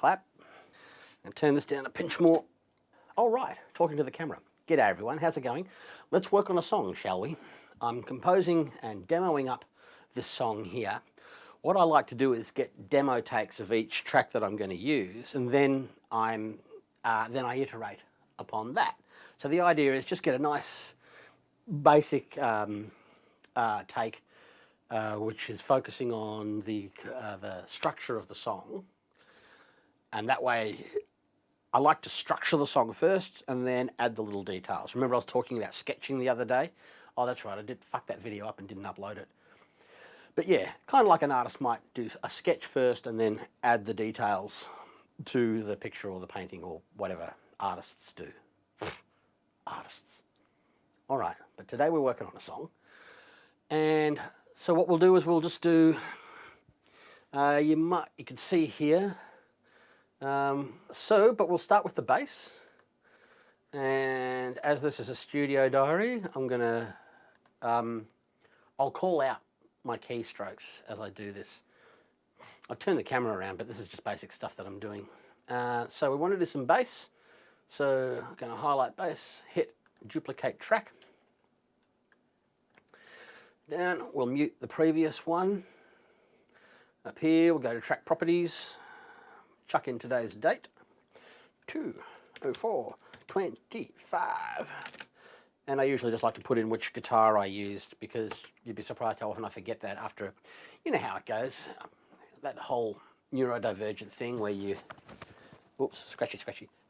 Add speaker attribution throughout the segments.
Speaker 1: clap. And turn this down a pinch more. All right, talking to the camera. G'day everyone, how's it going? Let's work on a song, shall we? I'm composing and demoing up this song here. What I like to do is get demo takes of each track that I'm going to use, and then I iterate upon that. So the idea is just get a nice basic take, which is focusing on the structure of the song, and that way I like to structure the song first and then add the little details. Remember I was talking about sketching the other day? Oh, that's right, I did fuck that video up and didn't upload it. But yeah, kind of like an artist might do a sketch first and then add the details to the picture or the painting or whatever artists do. Artists. All right, but today we're working on a song. And so what we'll do is we'll just do, you can see here, but we'll start with the bass. And as this is a studio diary, I'm gonna, I'll call out my keystrokes as I do this. I'll turn the camera around, but this is just basic stuff that I'm doing. So we want to do some bass. So I'm gonna highlight bass, hit duplicate track. Then we'll mute the previous one. Up here, we'll go to track properties, chuck in today's date, 2/04/25. And I usually just like to put in which guitar I used, because you'd be surprised how often I forget that after, you know how it goes. That whole neurodivergent thing where you, oops, scratchy.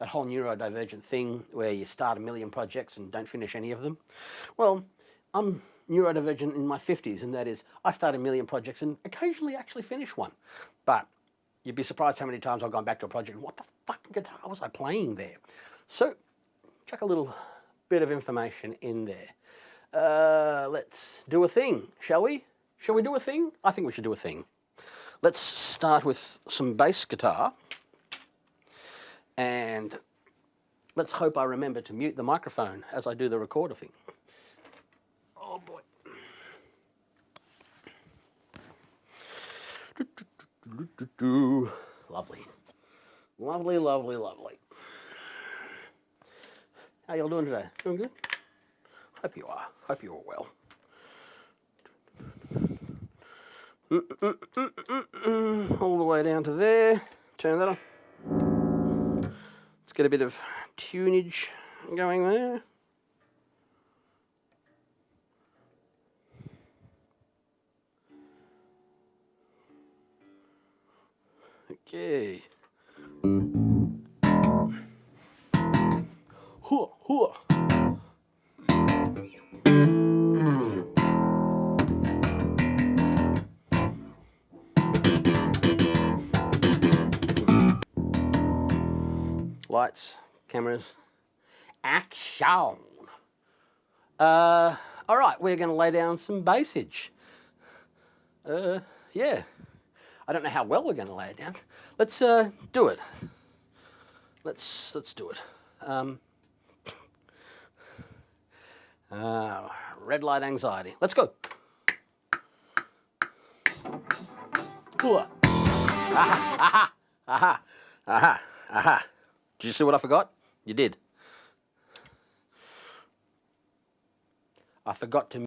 Speaker 1: That whole neurodivergent thing where you start a million projects and don't finish any of them. Well, I'm neurodivergent in my 50s, and that is I start a million projects and occasionally actually finish one. But you'd be surprised how many times I've gone back to a project and what the fucking guitar was I playing there? So, chuck a little bit of information in there. Let's do a thing, shall we? Shall we do a thing? I think we should do a thing. Let's start with some bass guitar. And let's hope I remember to mute the microphone as I do the recorder thing. Oh boy. Lovely. Lovely, lovely, lovely. How y'all doing today? Doing good? Hope you are. Hope you are well. All the way down to there. Turn that on. Let's get a bit of tunage going there. Okay. Hoo, hoo. Lights, cameras, action. All right, we're going to lay down some bassage. Yeah. I don't know how well we're going to lay it down. Let's do it. Let's do it. Red light anxiety. Let's go. Aha, aha, aha, aha, aha. Did you see what I forgot? You did. I forgot to...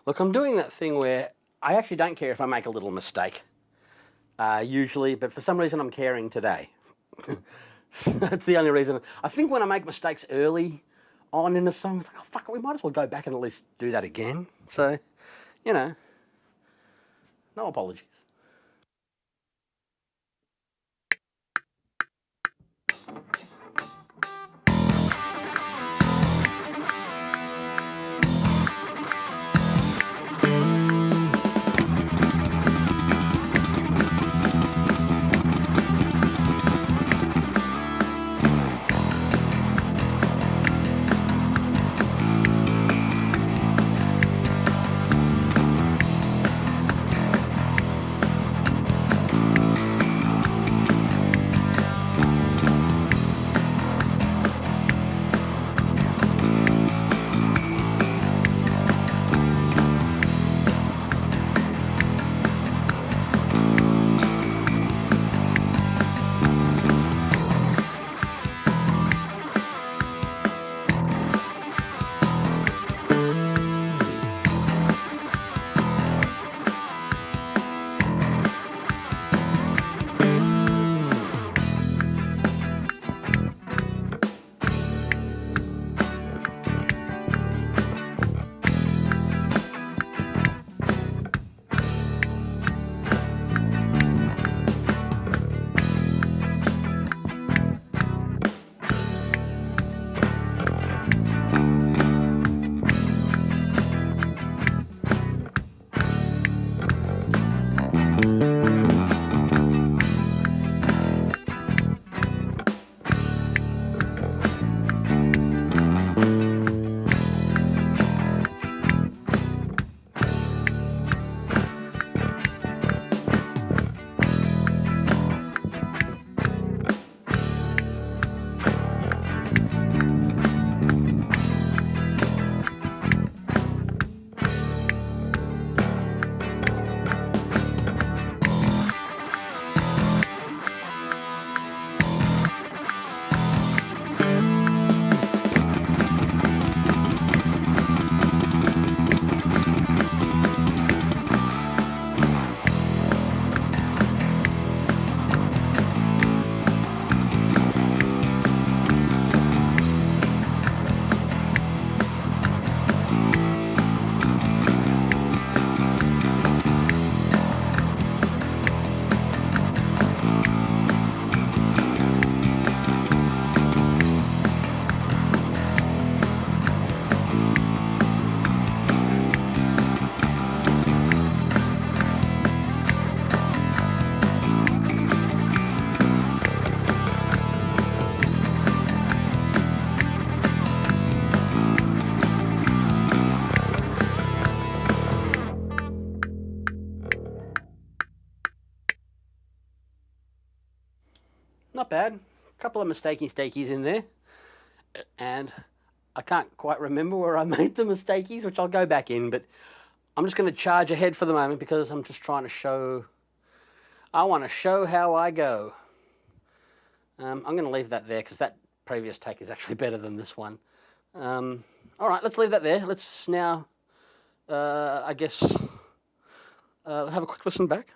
Speaker 1: Look, I'm doing that thing where I actually don't care if I make a little mistake, usually, but for some reason I'm caring today. That's the only reason. I think when I make mistakes early on in a song, it's like, oh, fuck it, we might as well go back and at least do that again. So, you know, no apologies. bad. A couple of mistakey-stakies in there. And I can't quite remember where I made the mistakeys, which I'll go back in, but I'm just going to charge ahead for the moment because I'm just trying to show, I want to show how I go. I'm going to leave that there because that previous take is actually better than this one. All right, let's leave that there. Let's now, I guess, have a quick listen back.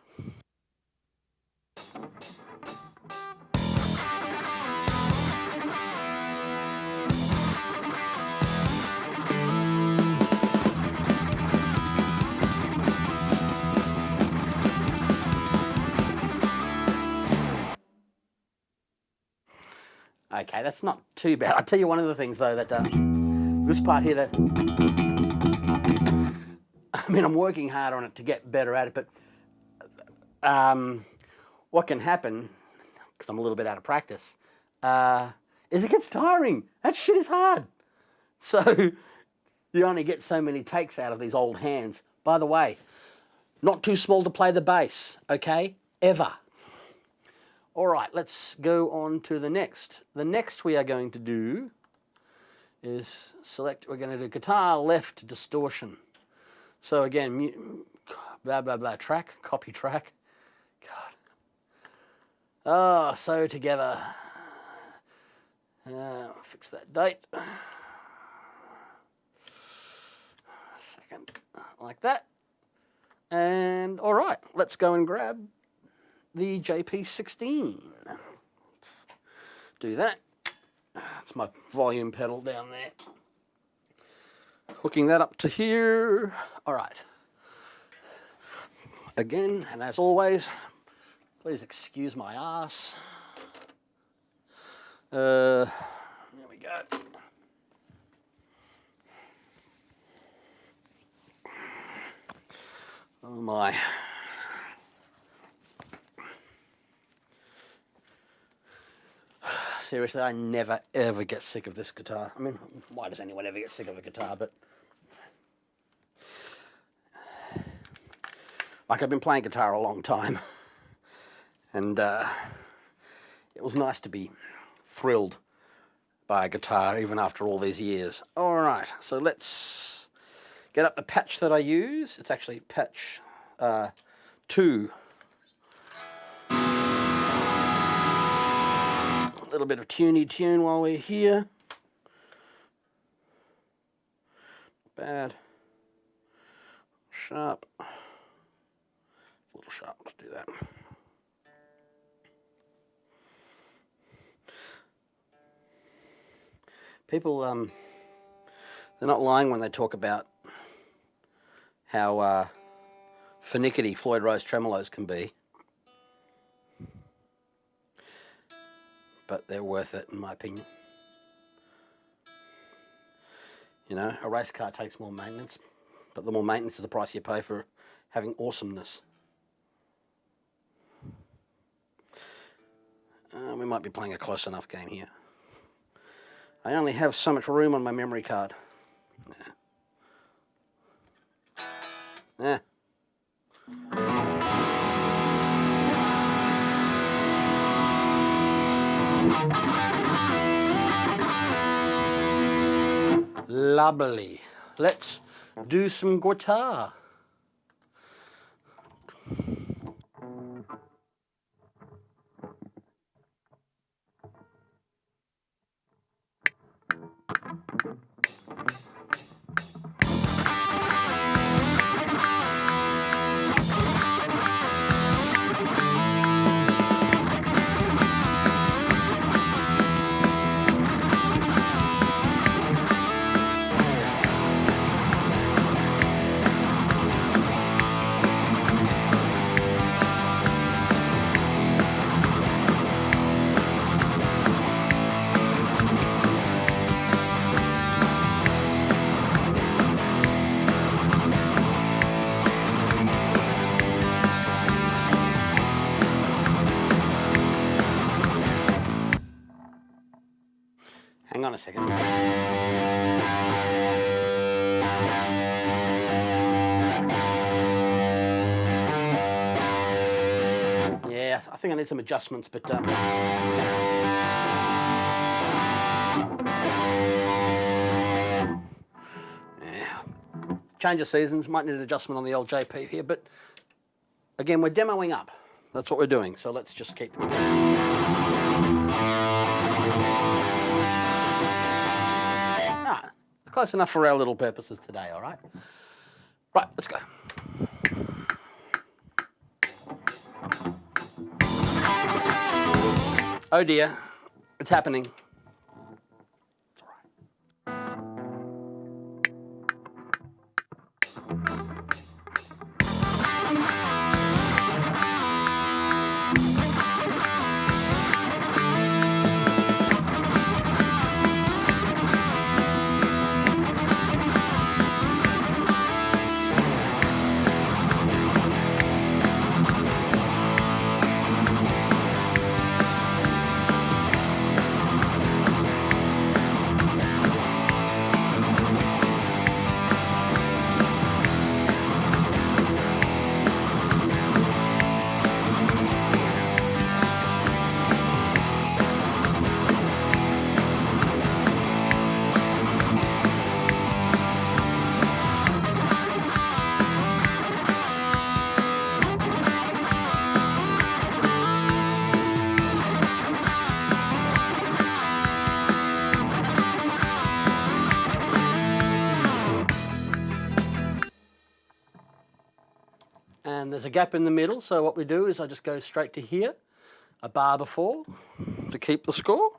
Speaker 1: Okay, that's not too bad. I'll tell you one of the things though that this part here that I mean I'm working hard on it to get better at it, but what can happen because I'm a little bit out of practice is it gets tiring. That shit is hard. So you only get so many takes out of these old hands. By the way, not too small to play the bass, okay? Ever. All right, let's go on to the next. The next we are going to do is select, we're going to do guitar left distortion. So again, blah, blah, blah, track, copy track. God. Oh, so together. Fix that date. Second, like that. And all right, let's go and grab the JP16. Let's do that. That's my volume pedal down there. Hooking that up to here. All right. Again, and as always, please excuse my ass. There we go. Oh my. Seriously, I never ever get sick of this guitar. I mean, why does anyone ever get sick of a guitar? But like, I've been playing guitar a long time, and it was nice to be thrilled by a guitar even after all these years. All right, so let's get up the patch that I use. It's actually patch 2. A little bit of tuney tune while we're here. Bad. Sharp. A little sharp, let's do that. People, they're not lying when they talk about how finicky Floyd Rose tremolos can be. But they're worth it, in my opinion. You know, a race car takes more maintenance, but the more maintenance is the price you pay for having awesomeness. We might be playing a close enough game here. I only have so much room on my memory card. Yeah. Lovely. Let's do some guitar. Hang on a second. Yeah, think I need some adjustments, but yeah. Change of seasons, might need an adjustment on the old JP here, but again, we're demoing up. That's what we're doing, so let's just keep. Close enough for our little purposes today, all right? Right, let's go. Oh dear, it's happening. It's all right. And there's a gap in the middle, so what we do is I just go straight to here, a bar before, to keep the score.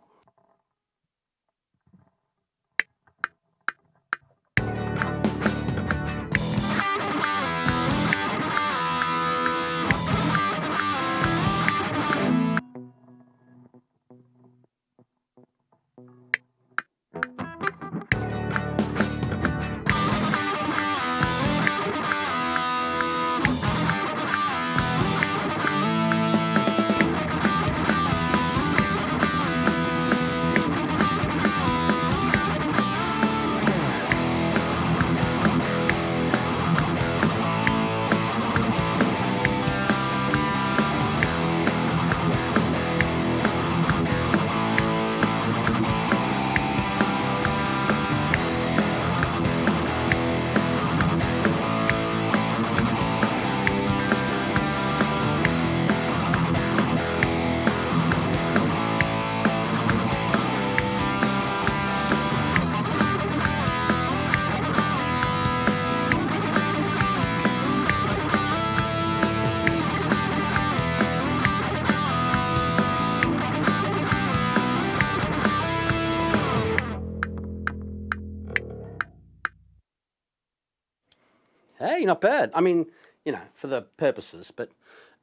Speaker 1: Hey, not bad. I mean, you know, for the purposes, but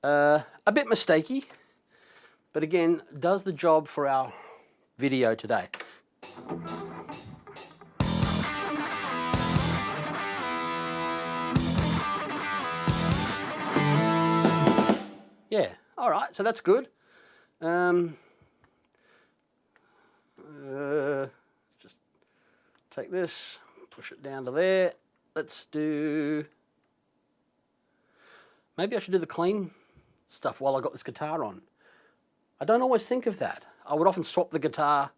Speaker 1: a bit mistakey. But again, does the job for our video today. Yeah, all right, so that's good. Just take this, push it down to there. Let's do, maybe I should do the clean stuff while I got this guitar on. I don't always think of that. I would often swap the guitar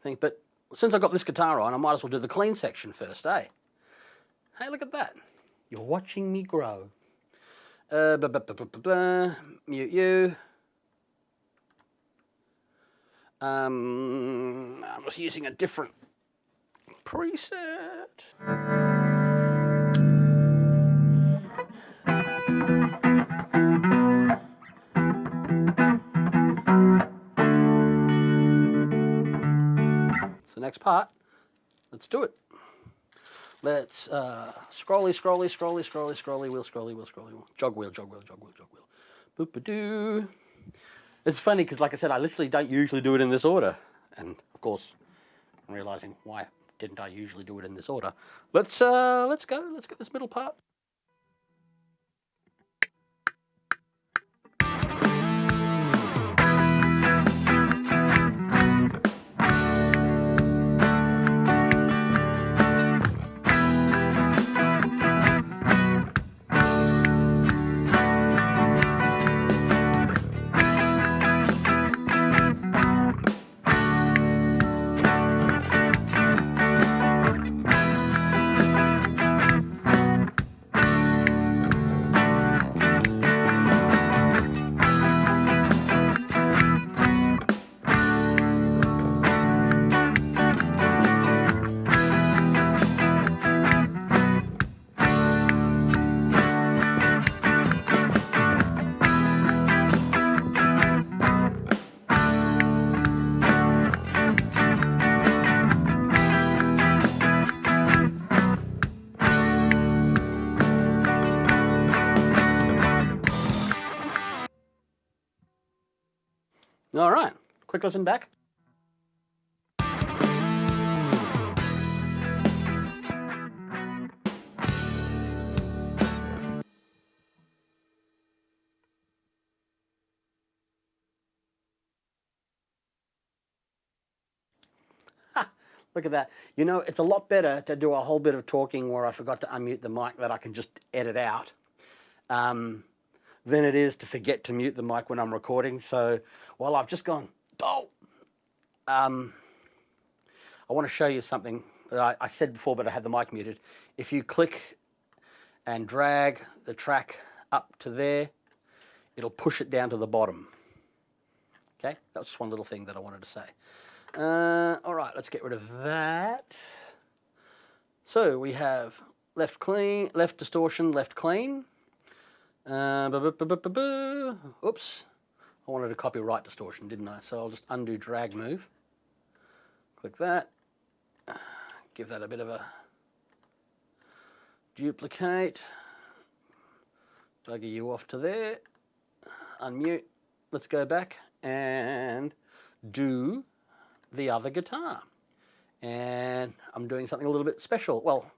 Speaker 1: thing, but since I've got this guitar on, I might as well do the clean section first, eh? Hey, look at that. You're watching me grow. Mute you. I'm just using a different preset. The next part. Let's do it. Let's scrolly, wheel, jog wheel. Boop-a-doo. It's funny because, like I said, I literally don't usually do it in this order. And, of course, I'm realizing why didn't I usually do it in this order. Let's go. Let's get this middle part. All right, quick listen back. Look at that. You know, it's a lot better to do a whole bit of talking where I forgot to unmute the mic that I can just edit out than it is to forget to mute the mic when I'm recording. So while I've just gone, I want to show you something that I said before, but I had the mic muted. If you click and drag the track up to there, it'll push it down to the bottom. Okay, that was just one little thing that I wanted to say. All right, let's get rid of that. So we have left clean, left distortion, left clean. Oops, I wanted to copy right distortion, didn't I? So I'll just undo drag move. Click that. Give that a bit of a duplicate. Bugger you off to there. Unmute. Let's go back and do the other guitar. And I'm doing something a little bit special. Well,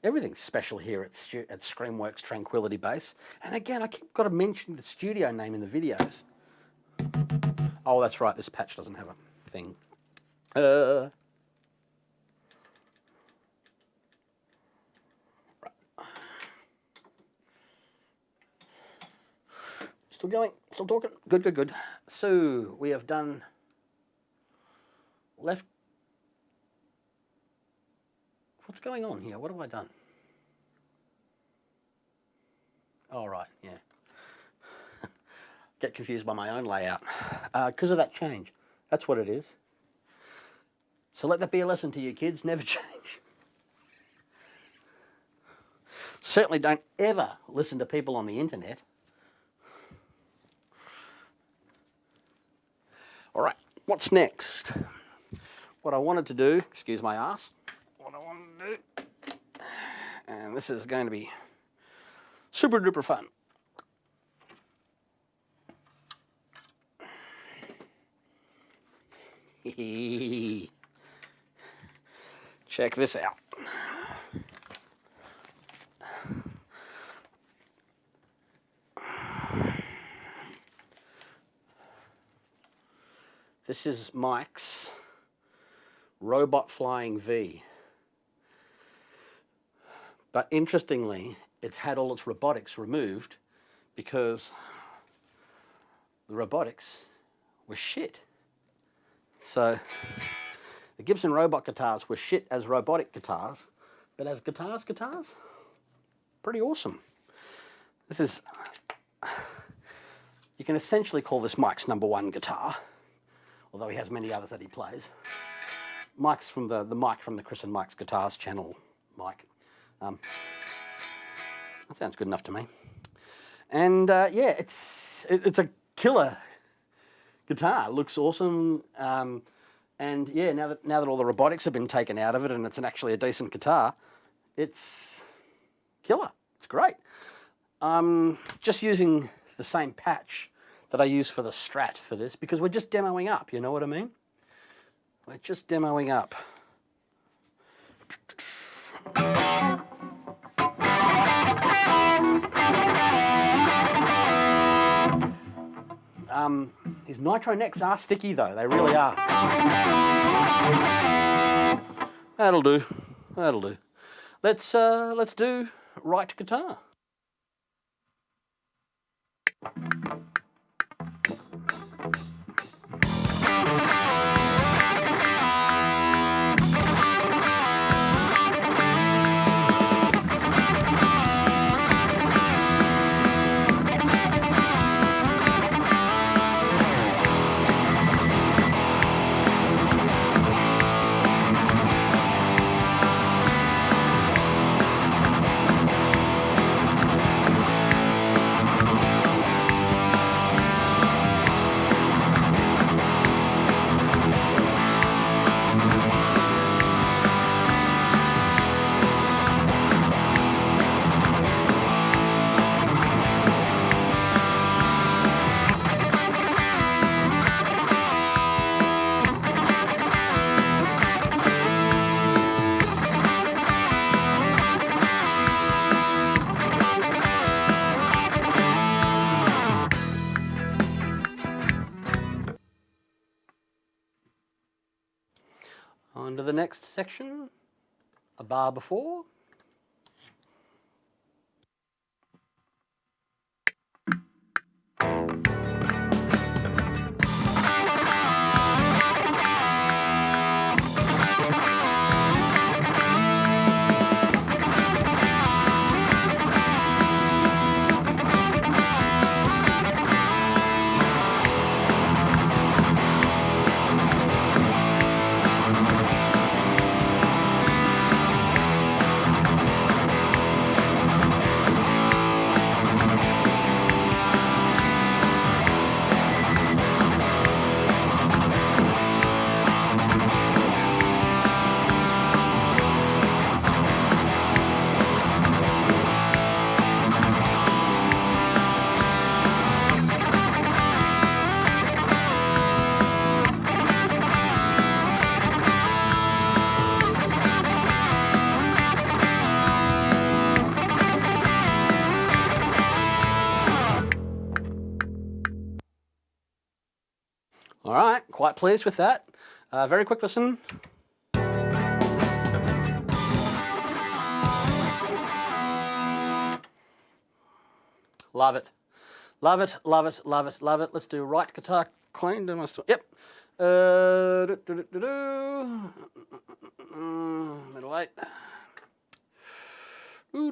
Speaker 1: everything's special here at ScreamWorks Tranquility Bass. And again, I keep got to mention the studio name in the videos. Oh, that's right, this patch doesn't have a thing. Right. Still going, still talking. Good, good, good. So we have done left. What's going on here? What have I done? All right, yeah. Get confused by my own layout because of that change. That's what it is. So let that be a lesson to you kids, never change. Certainly don't ever listen to people on the internet. All right, what's next? What I wanted to do, excuse my ass, what I wanted to do, and this is going to be super duper fun. Check this out. This is Mike's Robot Flying V. But interestingly, it's had all its robotics removed because the robotics were shit. So the Gibson robot guitars were shit as robotic guitars, but as guitars, pretty awesome. This is, you can essentially call this Mike's #1 guitar, although he has many others that he plays. Mike's from the Mike from the Chris and Mike's Guitars channel, Mike. That sounds good enough to me. And yeah, it's a killer guitar. It looks awesome. And yeah, now that all the robotics have been taken out of it and it's actually a decent guitar, it's killer. It's great. I'm just using the same patch that I use for the Strat for this because we're just demoing up, you know what I mean? We're just demoing up. His nitro necks are sticky though, they really are. That'll do, that'll do. Let's do right guitar. On to the next section, a bar before. All right, quite pleased with that. Very quick listen. Love it. Love it, love it, love it, love it. Let's do right guitar clean. Yep. Middle eight. We're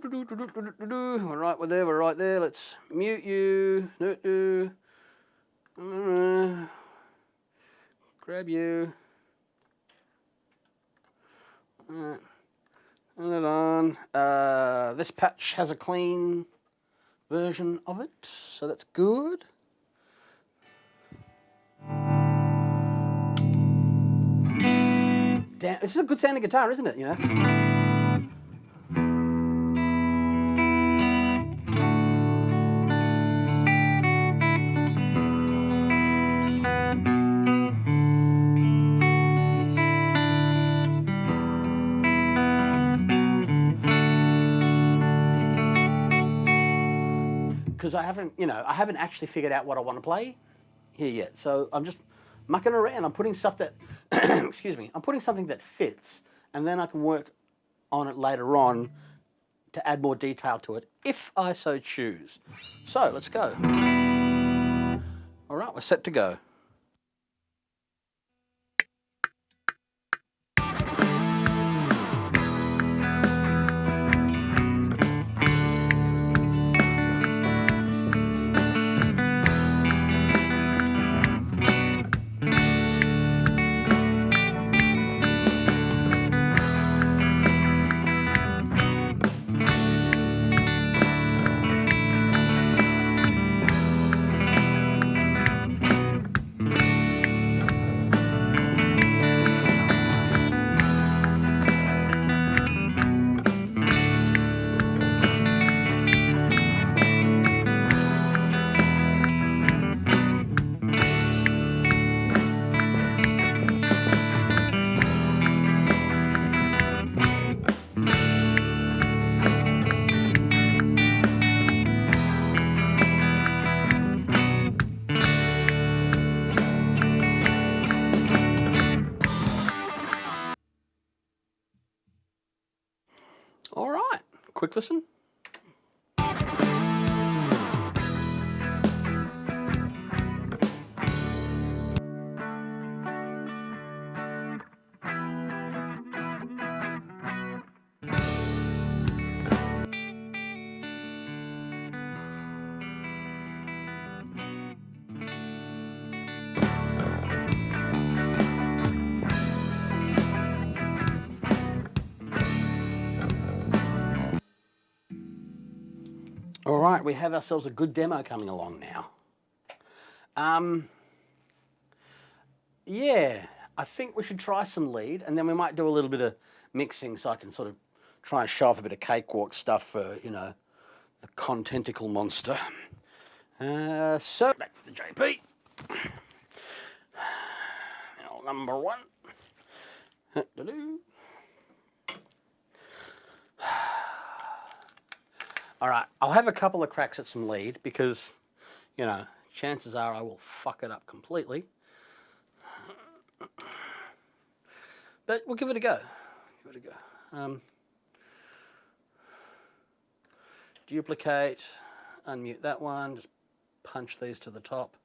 Speaker 1: right there. Let's mute you. Grab you. Turn it on. This patch has a clean version of it, so that's good. Damn, this is a good sounding guitar, isn't it? You know. Because I haven't actually figured out what I want to play here yet. So I'm just mucking around. I'm putting stuff that, excuse me, I'm putting something that fits, and then I can work on it later on to add more detail to it, if I so choose. So let's go. All right, we're set to go. All right, quick listen. All right, we have ourselves a good demo coming along now. Yeah, I think we should try some lead, and then we might do a little bit of mixing so I can sort of try and show off a bit of Cakewalk stuff for, you know, the contenticle monster. So, back to the JP. Number one. All right, I'll have a couple of cracks at some lead because, you know, chances are I will fuck it up completely. But we'll give it a go. Give it a go. Duplicate, unmute that one, just punch these to the top.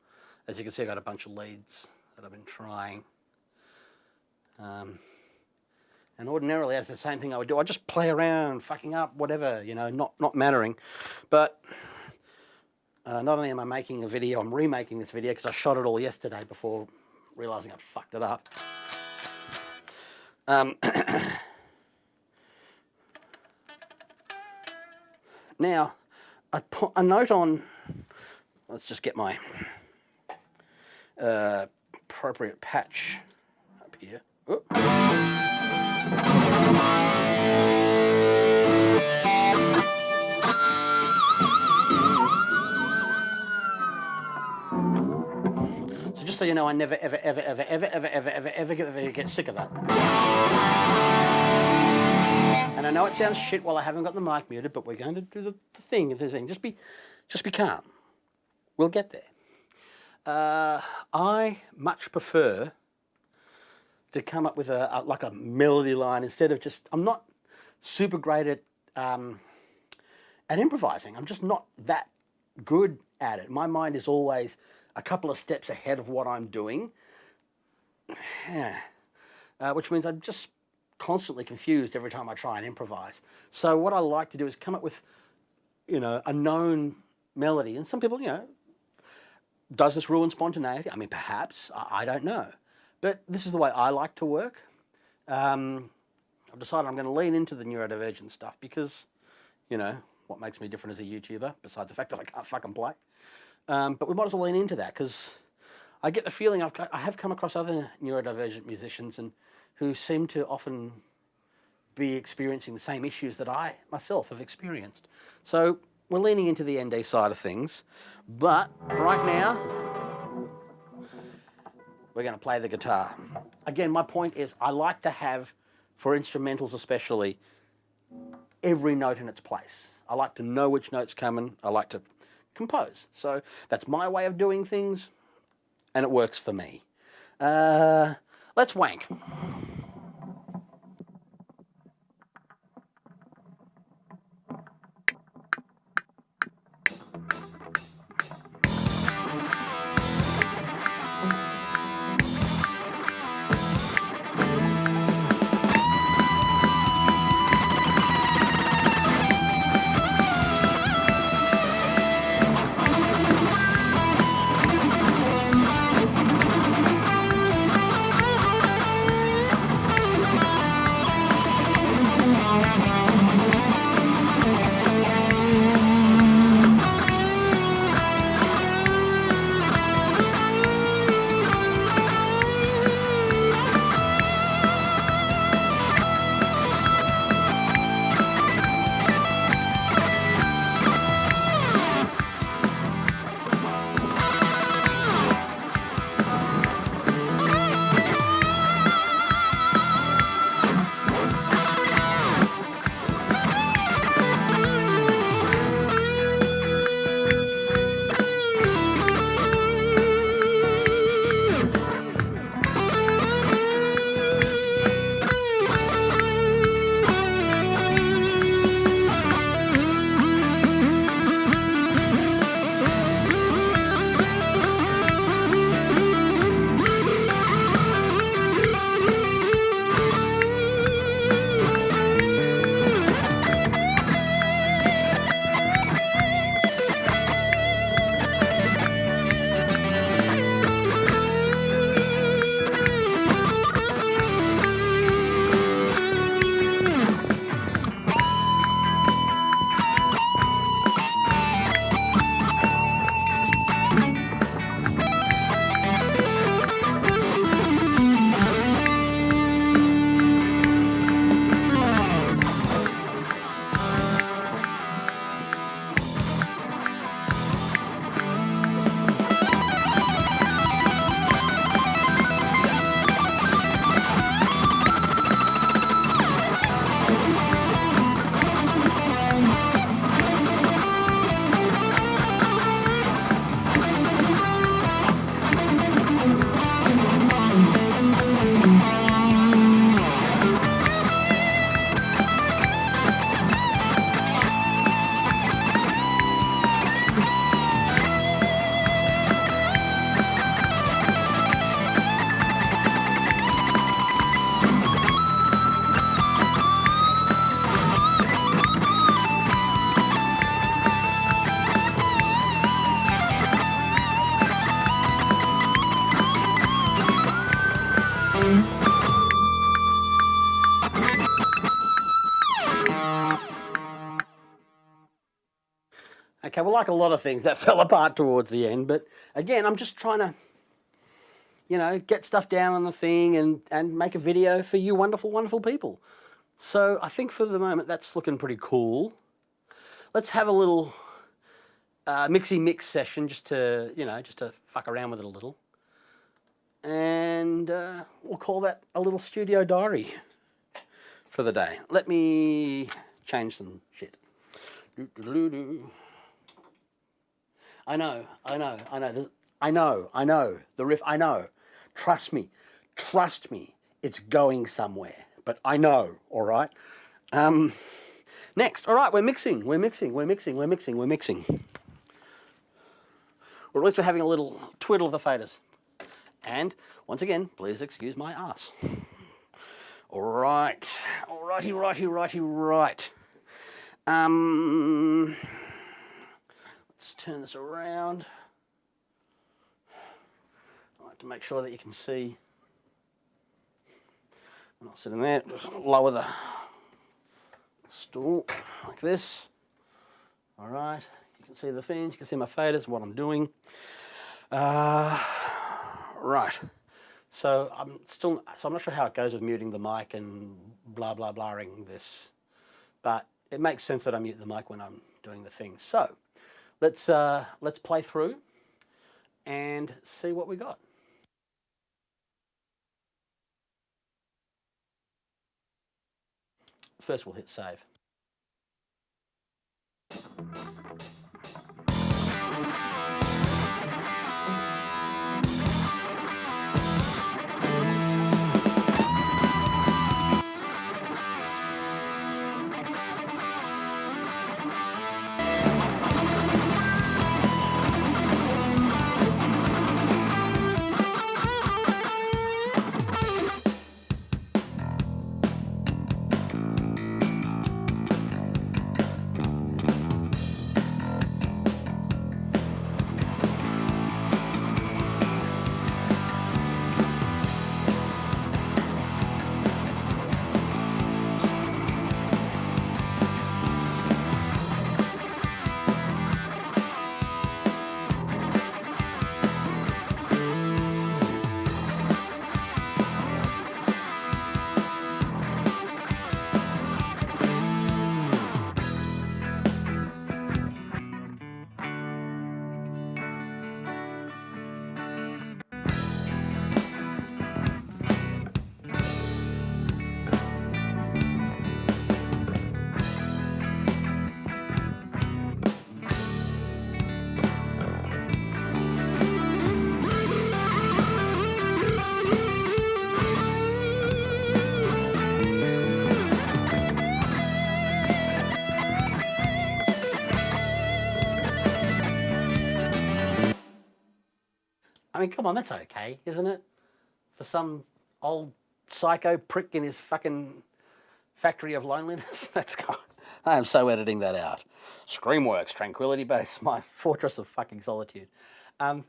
Speaker 1: As you can see, I've got a bunch of leads that I've been trying. And ordinarily, that's the same thing I would do. I just play around, fucking up, whatever, you know, not mattering. But not only am I making a video, I'm remaking this video because I shot it all yesterday before realizing I'd fucked it up. Now, I put a note on, let's just get my appropriate patch up here. Oop. So just so you know, I never, ever get sick of that. And I know it sounds shit while I haven't got the mic muted, but we're going to do the thing. Just be calm. We'll get there. I much prefer to come up with like a melody line instead of just. I'm not super great at improvising. I'm just not that good at it. My mind is always a couple of steps ahead of what I'm doing, which means I'm just constantly confused every time I try and improvise. So what I like to do is come up with, you know, a known melody. And some people, you know, does this ruin spontaneity? I mean, perhaps. I don't know. But this is the way I like to work. I've decided I'm going to lean into the neurodivergent stuff because, you know, what makes me different as a YouTuber, besides the fact that I can't fucking play. But we might as well lean into that because I get the feeling I have come across other neurodivergent musicians and who seem to often be experiencing the same issues that I myself have experienced. So we're leaning into the ND side of things, but right now we're going to play the guitar. Again, my point is I like to have, for instrumentals especially, every note in its place. I like to know which note's coming. I like to compose. So that's my way of doing things, and it works for me. Let's wank. Okay, well, like a lot of things, that fell apart towards the end. But again, I'm just trying to, you know, get stuff down on the thing and make a video for you wonderful, wonderful people. So I think for the moment, that's looking pretty cool. Let's have a little mixy mix session just to, you know, just to fuck around with it a little. And we'll call that a little studio diary for the day. Let me change some shit. I know. The riff, I know. Trust me, it's going somewhere. But I know, all right? Next, all right, we're mixing. Or at least we're having a little twiddle of the faders. And once again, please excuse my ass. All right. Let's turn this around. I like to make sure that you can see. I'm not sitting there. Just lower the stool like this. All right. You can see the fins. You can see my faders. What I'm doing. Right. So I'm not sure how it goes with muting the mic and blah blah blahing this, but it makes sense that I mute the mic when I'm doing the thing. So let's play through and see what we got. First, we'll hit save. I mean, come on, that's okay, isn't it? For some old psycho prick in his fucking factory of loneliness. That's cool. I am so editing that out. ScreamWorks, Tranquility Base, my fortress of fucking solitude. I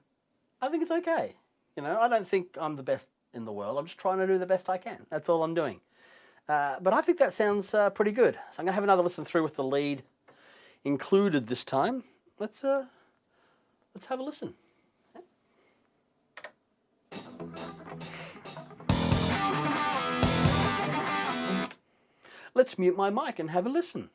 Speaker 1: think it's okay. You know, I don't think I'm the best in the world. I'm just trying to do the best I can. That's all I'm doing. But I think that sounds pretty good. So I'm going to have another listen through with the lead included this time. Let's have a listen. Let's mute my mic and have a listen.